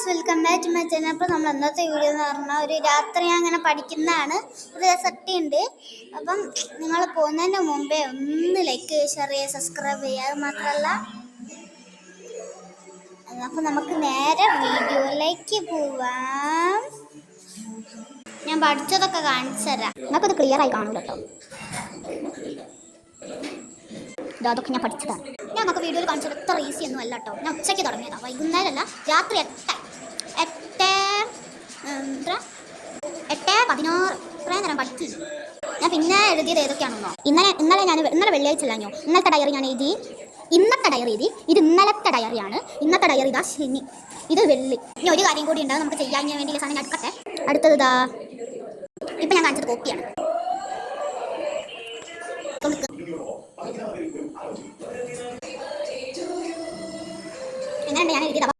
Welcome back to my channel. അപ്പോൾ നമ്മൾ ഇന്നത്തെ വീഡിയോ എന്ന് പറഞ്ഞാൽ ഒരു രാത്രി അങ്ങനെ പഠിക്കുന്നതാണ്. ഒരു രസട്ടിയുണ്ട്. അപ്പം നിങ്ങൾ പോകുന്നതിന് മുമ്പേ ഒന്ന് ലൈക്ക് ഷെയർ ചെയ്യുക, സബ്സ്ക്രൈബ് ചെയ്യുക. അത് മാത്രമല്ല, അപ്പോൾ നമുക്ക് നേരെ വീഡിയോയിലേക്ക് പോവാം. ഞാൻ പഠിച്ചതൊക്കെ കാണിച്ചു തരാം. നിങ്ങൾക്കത് ക്ലിയർ ആയി കാണൂല കേട്ടോ. അതൊക്കെ ഞാൻ പഠിച്ചതാണ്. ഞാൻ നമുക്ക് വീഡിയോയിൽ കാണിച്ചത് എത്ര ഈസി ഒന്നും അല്ല കേട്ടോ. ഞാൻ ഉച്ചയ്ക്ക് തുടങ്ങിയതാണ്, വൈകുന്നേരമല്ല, രാത്രി 8:16 ഇത്രയും നേരം പഠിച്ചു. ഞാൻ പിന്നെ എഴുതിയത് ഏതൊക്കെയാണെന്നോ, ഇന്നലെ വെള്ളിയാഴ്ച അല്ലാഞ്ഞോ, ഇന്നലത്തെ ഡയറി ഞാൻ എഴുതി, ഇന്നത്തെ ഡയറി എഴുതി. ഇത് ഇന്നലത്തെ ഡയറിയാണ്. ഇന്നത്തെ ഡയറി ഇതാ ശനി, ഇത് വെള്ളി. ഇനി ഒരു കാര്യം കൂടി ഉണ്ടാവും, നമുക്ക് ചെയ്യാൻ വേണ്ടിയുള്ള സാധനം ഞാൻ എടുക്കട്ടെ. അടുത്തത് ഇതാ, ഇപ്പം ഞാൻ കാണിച്ചത് കോപ്പിയാണ്. എങ്ങനെയുണ്ട് ഞാൻ എഴുതിയത്?